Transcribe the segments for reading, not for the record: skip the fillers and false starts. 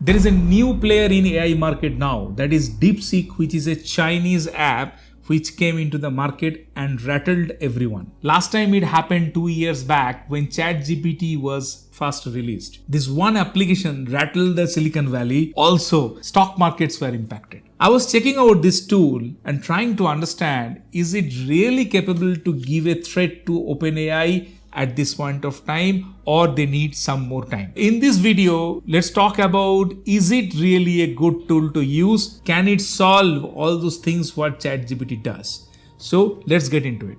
There is a new player in AI market now, that is DeepSeek, which is a Chinese app which came into the market and rattled everyone. Last time it happened 2 years back when ChatGPT was first released. This one application rattled the Silicon Valley. Also, stock markets were impacted. I was checking out this tool and trying to understand, is it really capable to give a threat to OpenAI at this point of time, or they need some more time? In this video, let's talk about, is it really a good tool to use? Can it solve all those things what ChatGPT does? So let's get into it.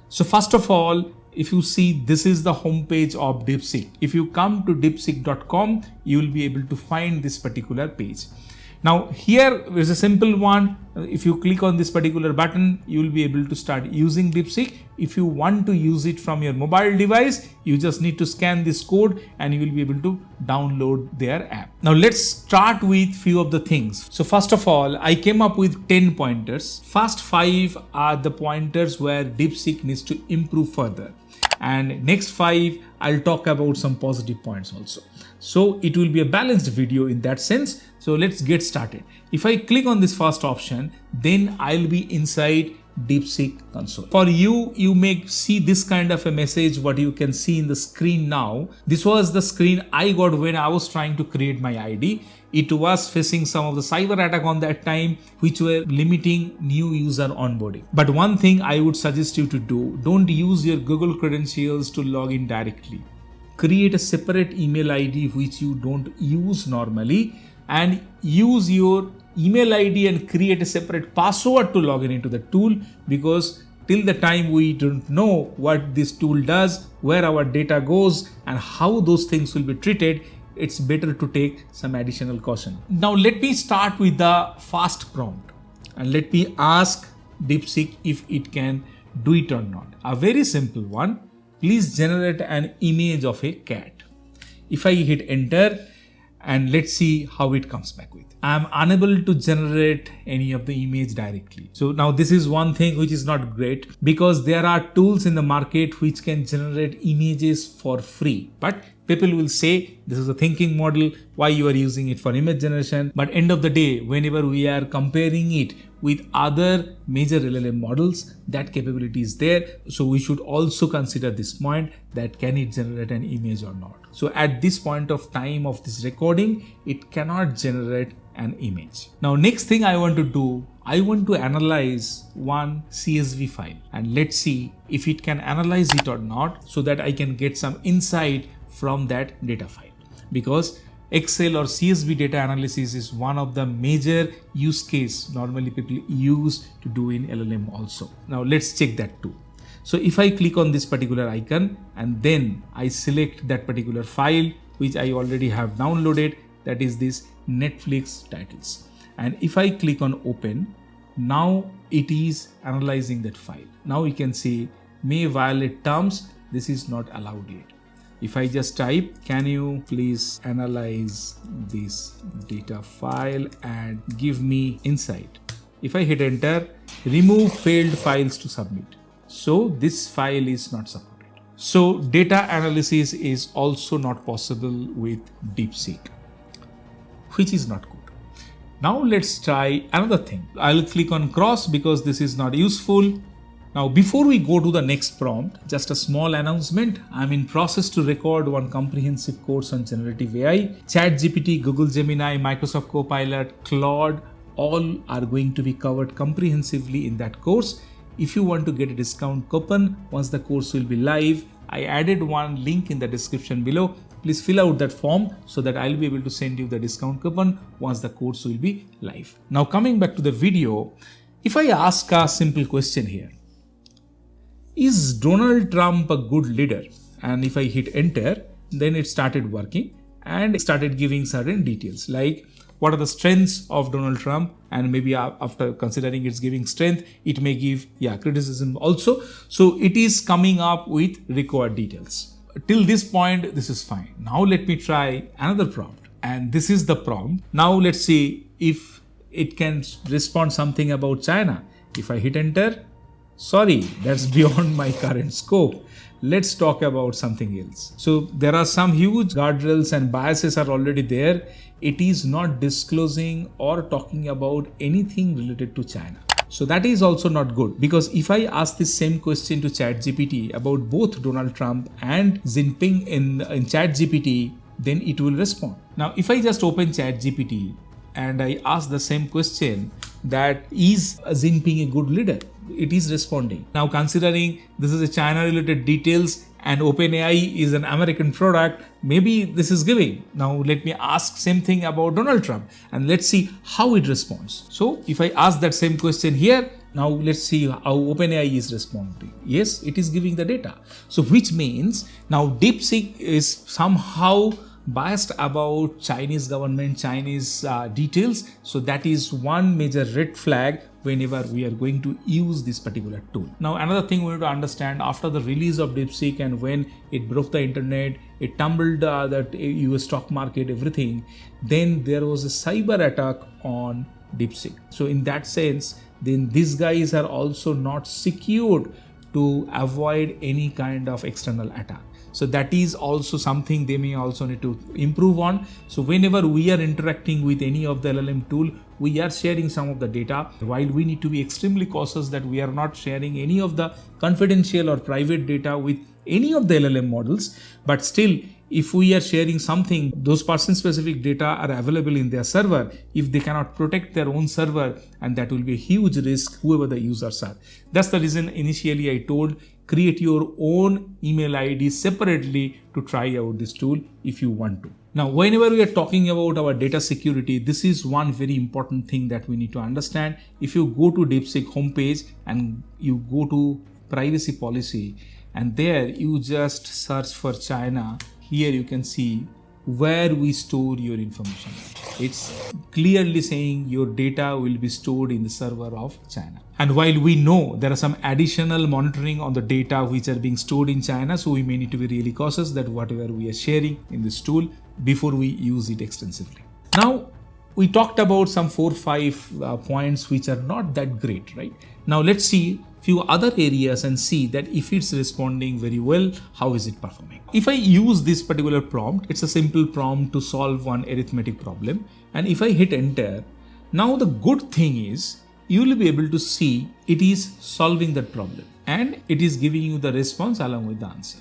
So first of all, if you see, this is the homepage of DeepSeek. If you come to deepseek.com, you will be able to find this particular page. Now here is a simple one. If you click on this particular button, you will be able to start using DeepSeek. If you want to use it from your mobile device, you just need to scan this code and you will be able to download their app. Now let's start with few of the things. So first of all, I came up with 10 pointers. First 5 are the pointers where DeepSeek needs to improve further. And next 5, I'll talk about some positive points also. So it will be a balanced video in that sense. So let's get started. If I click on this first option, then I'll be inside DeepSeek console. For you, you may see this kind of a message, what you can see in the screen now. This was the screen I got when I was trying to create my ID. It was facing some of the cyber attack on that time, which were limiting new user onboarding. But one thing I would suggest you to do, don't use your Google credentials to log in directly. Create a separate email ID which you don't use normally, and use your email ID and create a separate password to log in into the tool, because till the time we don't know what this tool does, where our data goes and how those things will be treated, it's better to take some additional caution. Now let me start with the fast prompt and let me ask DeepSeek if it can do it or not. A very simple one. Please generate an image of a cat. If I hit enter, and let's see how it comes back with. I'm unable to generate any of the image directly. So now this is one thing which is not great, because there are tools in the market which can generate images for free. But people will say this is a thinking model, why you are using it for image generation. But end of the day, whenever we are comparing it with other major LLM models, that capability is there. So we should also consider this point, that can it generate an image or not. So at this point of time of this recording, it cannot generate an image. Now next thing I want to do, I want to analyze one CSV file, and let's see if it can analyze it or not, so that I can get some insight from that data file. Because Excel or CSV data analysis is one of the major use case normally people use to do in LLM also. Now let's check that too. So if I click on this particular icon and then I select that particular file which I already have downloaded, that is this Netflix titles. And if I click on open, now it is analyzing that file. Now you can see may violate terms, this is not allowed yet. If I just type, can you please analyze this data file and give me insight? If I hit enter, remove failed files to submit. So this file is not supported. So data analysis is also not possible with DeepSeek, which is not good. Now let's try another thing. I'll click on cross because this is not useful. Now, before we go to the next prompt, just a small announcement. I'm in process to record one comprehensive course on generative AI. ChatGPT, Google Gemini, Microsoft Copilot, Claude, all are going to be covered comprehensively in that course. If you want to get a discount coupon, once the course will be live, I added one link in the description below. Please fill out that form so that I'll be able to send you the discount coupon once the course will be live. Now, coming back to the video, if I ask a simple question here, is Donald Trump a good leader? And if I hit enter, then it started working and it started giving certain details like what are the strengths of Donald Trump, and maybe after considering its giving strength, it may give criticism also. So it is coming up with required details. Till this point, this is fine. Now let me try another prompt, and this is the prompt. Now let's see if it can respond something about China. If I hit enter, Sorry, that's beyond my current scope. Let's talk about something else. So there are some huge guardrails and biases are already there. It is not disclosing or talking about anything related to China. So that is also not good, because if I ask this same question to ChatGPT about both Donald Trump and Jinping in ChatGPT, then it will respond. Now, if I just open ChatGPT and I ask the same question, that is Jinping a good leader? It is responding. Now, considering this is a China related details and OpenAI is an American product, maybe this is giving. Now let me ask same thing about Donald Trump and let's see how it responds. So if I ask that same question here, now let's see how OpenAI is responding. Yes, it is giving the data. So which means now DeepSeek is somehow biased about Chinese government, Chinese details. So that is one major red flag whenever we are going to use this particular tool. Now another thing we need to understand, after the release of DeepSeek and when it broke the internet, it tumbled the US stock market, everything, then there was a cyber attack on DeepSeek. So in that sense, then these guys are also not secured to avoid any kind of external attack. So that is also something they may also need to improve on. So whenever we are interacting with any of the LLM tool, we are sharing some of the data. While we need to be extremely cautious that we are not sharing any of the confidential or private data with any of the LLM models, but still, if we are sharing something, those person-specific data are available in their server. If they cannot protect their own server, and that will be a huge risk, whoever the users are. That's the reason initially I told, create your own email ID separately to try out this tool if you want to. Now, whenever we are talking about our data security, this is one very important thing that we need to understand. If you go to DeepSeek homepage and you go to privacy policy, and there you just search for China, here you can see where we store your information. It's clearly saying your data will be stored in the server of China. And while we know there are some additional monitoring on the data which are being stored in China, so we may need to be really cautious that whatever we are sharing in this tool before we use it extensively. Now, we talked about some 4-5 points which are not that great, right? Now let's see few other areas and see that if it's responding very well, how is it performing? If I use this particular prompt, it's a simple prompt to solve one arithmetic problem. And if I hit enter, now the good thing is you will be able to see it is solving that problem and it is giving you the response along with the answer.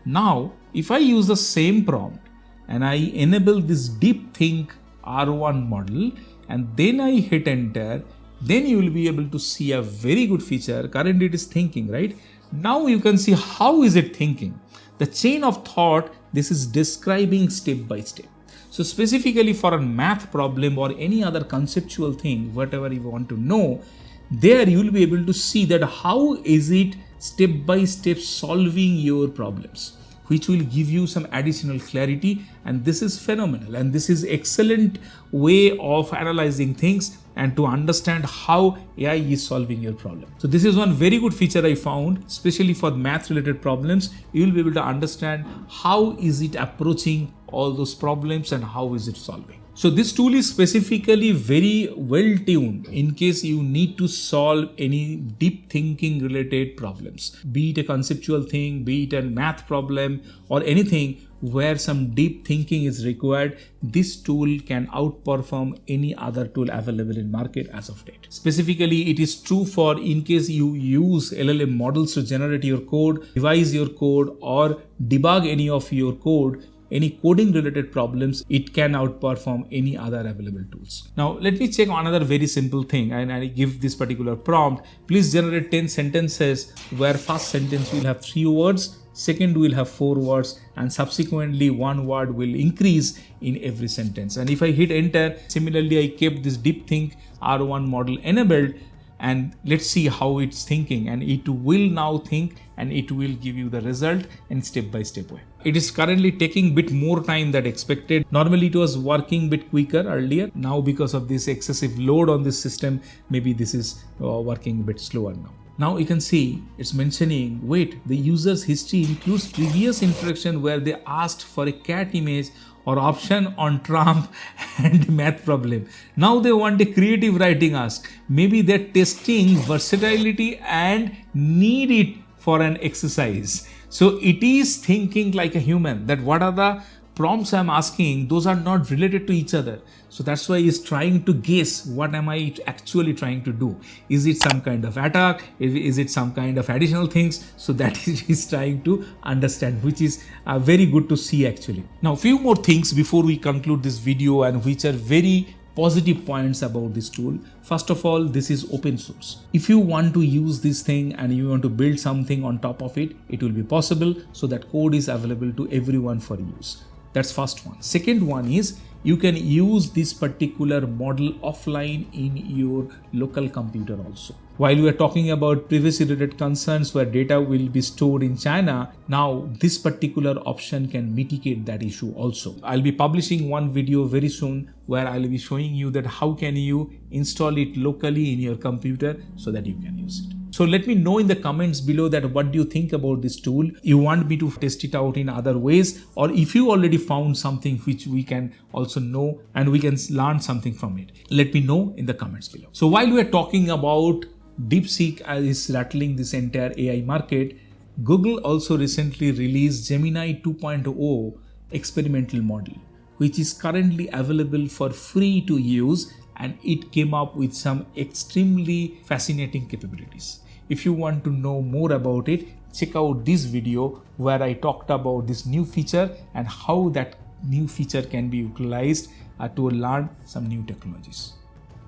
Now, if I use the same prompt and I enable this DeepThink R1 model and then I hit enter, then you will be able to see a very good feature. Currently it is thinking, right? Now you can see how is it thinking. The chain of thought, this is describing step by step. So specifically for a math problem or any other conceptual thing, whatever you want to know, there you will be able to see that how is it step by step solving your problems, which will give you some additional clarity. And this is phenomenal. And this is excellent way of analyzing things and to understand how AI is solving your problem. So this is one very good feature I found, especially for math related problems. You will be able to understand how is it approaching all those problems and how is it solving. So this tool is specifically very well tuned in case you need to solve any deep thinking related problems, be it a conceptual thing, be it a math problem or anything where some deep thinking is required. This tool can outperform any other tool available in market as of date. Specifically, it is true for in case you use LLM models to generate your code, revise your code or debug any of your code. Any coding related problems, it can outperform any other available tools. Now, let me check another very simple thing and I give this particular prompt. Please generate 10 sentences where first sentence will have 3 words, second will have 4 words and subsequently 1 word will increase in every sentence. And if I hit enter, similarly, I kept this DeepThink R1 model enabled. And let's see how it's thinking, and it will now think and it will give you the result in step-by-step way. It is currently taking a bit more time than expected. Normally it was working a bit quicker earlier. Now because of this excessive load on this system, maybe this is working a bit slower now. Now you can see it's mentioning, wait, the user's history includes previous interaction where they asked for a cat image or option on Trump and math problem. Now they want a creative writing ask. Maybe they're testing versatility and need it for an exercise. So it is thinking like a human, that what are the prompts I'm asking, those are not related to each other. So that's why it's trying to guess, what am I actually trying to do? Is it some kind of attack? Is it some kind of additional things? So that is trying to understand, which is very good to see actually. Now, few more things before we conclude this video, and which are very positive points about this tool. First of all, this is open source. If you want to use this thing and you want to build something on top of it, it will be possible. So that code is available to everyone for use. That's first one. Second one is you can use this particular model offline in your local computer also. While we are talking about privacy related concerns where data will be stored in China, now this particular option can mitigate that issue also. I'll be publishing one video very soon where I'll be showing you that how can you install it locally in your computer so that you can use it. So let me know in the comments below that what do you think about this tool? You want me to test it out in other ways, or if you already found something which we can also know and we can learn something from it. Let me know in the comments below. So while we are talking about DeepSeek is rattling this entire AI market, Google also recently released Gemini 2.0 experimental model, which is currently available for free to use, and it came up with some extremely fascinating capabilities. If you want to know more about it, check out this video where I talked about this new feature and how that new feature can be utilized to learn some new technologies.